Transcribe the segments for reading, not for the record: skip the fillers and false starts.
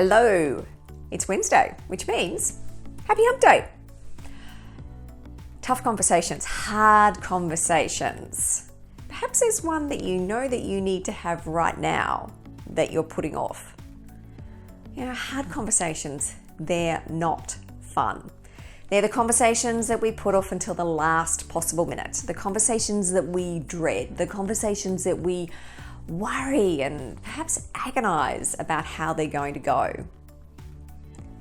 Hello, it's Wednesday, which means happy hump day. Tough conversations, hard conversations. Perhaps there's one that you know that you need to have right now that you're putting off. You know, hard conversations, they're not fun. They're the conversations that we put off until the last possible minute, the conversations that we dread, the conversations that we worry and perhaps agonize about how they're going to go.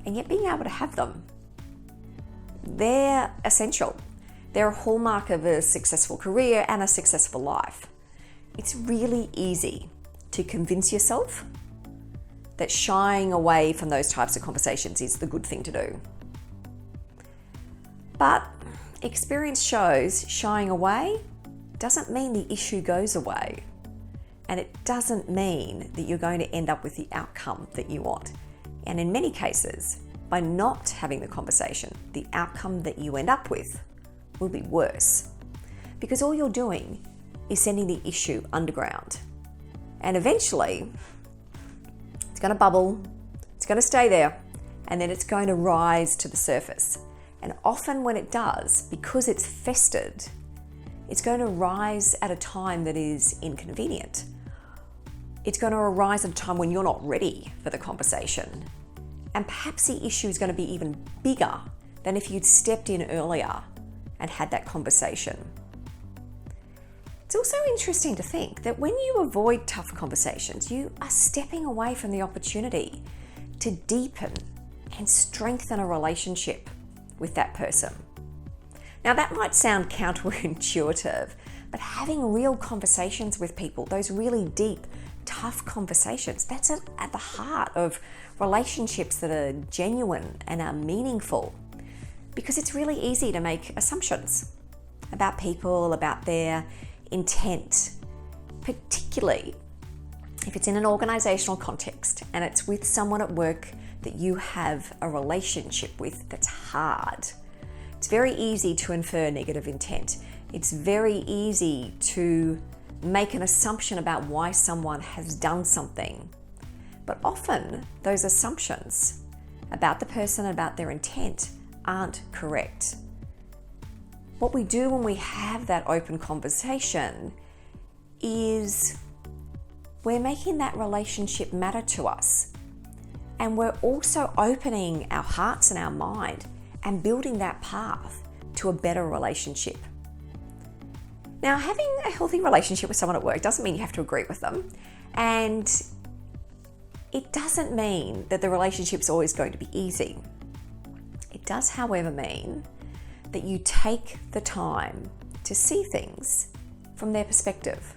And yet being able to have them, they're essential. They're a hallmark of a successful career and a successful life. It's really easy to convince yourself that shying away from those types of conversations is the good thing to do. But experience shows shying away doesn't mean the issue goes away. And it doesn't mean that you're going to end up with the outcome that you want. And in many cases, by not having the conversation, the outcome that you end up with will be worse. Because all you're doing is sending the issue underground. And eventually, it's going to bubble, it's going to stay there, and then it's going to rise to the surface. And often when it does, because it's festered, it's going to rise at a time that is inconvenient. It's going to arise at a time when you're not ready for the conversation. And perhaps the issue is going to be even bigger than if you'd stepped in earlier and had that conversation. It's also interesting to think that when you avoid tough conversations, you are stepping away from the opportunity to deepen and strengthen a relationship with that person. Now that might sound counterintuitive, but having real conversations with people, those really deep, tough conversations, that's at the heart of relationships that are genuine and are meaningful, because it's really easy to make assumptions about people, about their intent, particularly if it's in an organizational context and it's with someone at work that you have a relationship with that's hard. It's very easy to infer negative intent. It's very easy to make an assumption about why someone has done something. But often those assumptions about the person, about their intent, aren't correct. What we do when we have that open conversation is we're making that relationship matter to us. And we're also opening our hearts and our mind and building that path to a better relationship. Now, having a healthy relationship with someone at work doesn't mean you have to agree with them. And it doesn't mean that the relationship's always going to be easy. It does, however, mean that you take the time to see things from their perspective.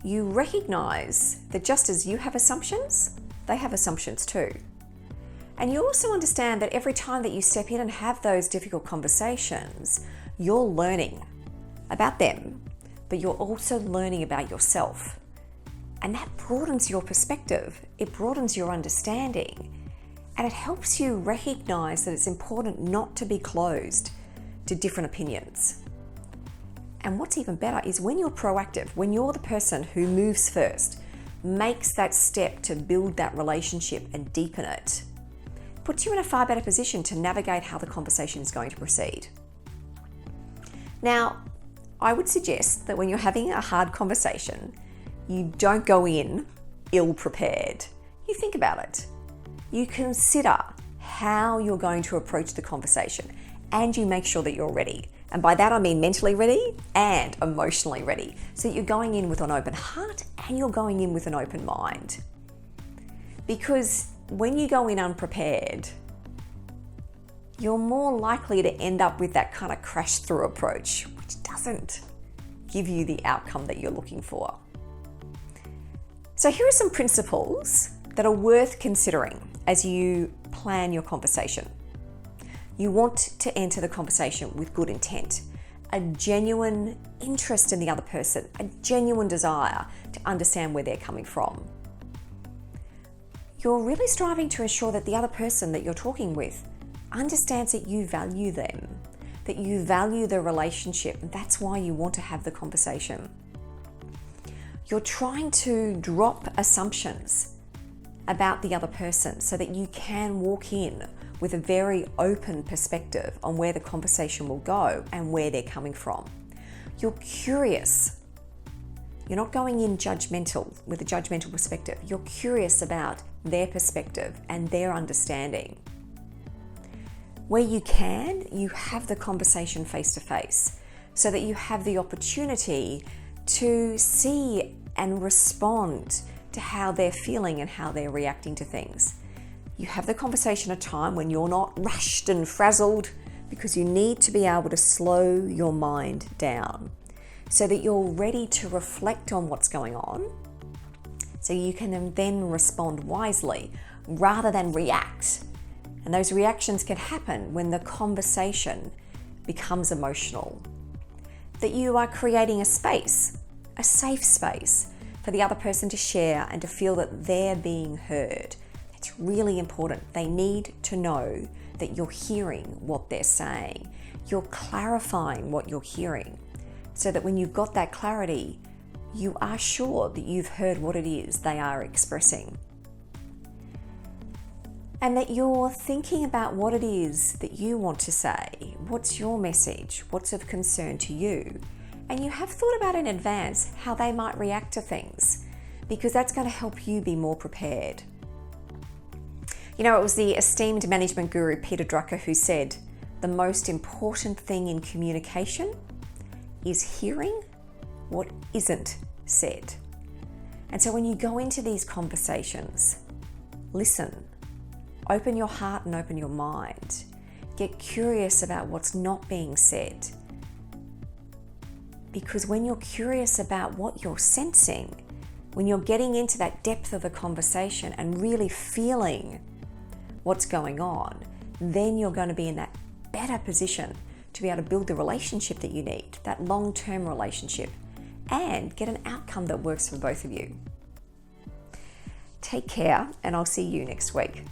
You recognize that just as you have assumptions, they have assumptions too. And you also understand that every time that you step in and have those difficult conversations, you're learning about them, but you're also learning about yourself. And that broadens your perspective, it broadens your understanding, and it helps you recognize that it's important not to be closed to different opinions. And what's even better is when you're proactive, when you're the person who moves first, makes that step to build that relationship and deepen it, puts you in a far better position to navigate how the conversation is going to proceed. Now, I would suggest that when you're having a hard conversation, you don't go in ill-prepared. You think about it. You consider how you're going to approach the conversation, and you make sure that you're ready. And by that I mean mentally ready and emotionally ready. So you're going in with an open heart and you're going in with an open mind. Because when you go in unprepared, you're more likely to end up with that kind of crash through approach, which doesn't give you the outcome that you're looking for. So here are some principles that are worth considering as you plan your conversation. You want to enter the conversation with good intent, a genuine interest in the other person, a genuine desire to understand where they're coming from. You're really striving to ensure that the other person that you're talking with understands that you value them, that you value the relationship, and that's why you want to have the conversation. You're trying to drop assumptions about the other person so that you can walk in with a very open perspective on where the conversation will go and where they're coming from. You're curious. You're not going in judgmental with a judgmental perspective. You're curious about their perspective and their understanding. Where you can, you have the conversation face to face so that you have the opportunity to see and respond to how they're feeling and how they're reacting to things. You have the conversation at a time when you're not rushed and frazzled, because you need to be able to slow your mind down so that you're ready to reflect on what's going on so you can then respond wisely rather than react. And those reactions can happen when the conversation becomes emotional. That you are creating a space, a safe space for the other person to share and to feel that they're being heard. It's really important. They need to know that you're hearing what they're saying. You're clarifying what you're hearing so that when you've got that clarity, you are sure that you've heard what it is they are expressing. And that you're thinking about what it is that you want to say. What's your message? What's of concern to you? And you have thought about in advance how they might react to things, because that's going to help you be more prepared. You know, it was the esteemed management guru Peter Drucker who said, the most important thing in communication is hearing what isn't said. And so when you go into these conversations, listen, open your heart and open your mind. Get curious about what's not being said. Because when you're curious about what you're sensing, when you're getting into that depth of the conversation and really feeling what's going on, then you're going to be in that better position to be able to build the relationship that you need, that long-term relationship, and get an outcome that works for both of you. Take care, and I'll see you next week.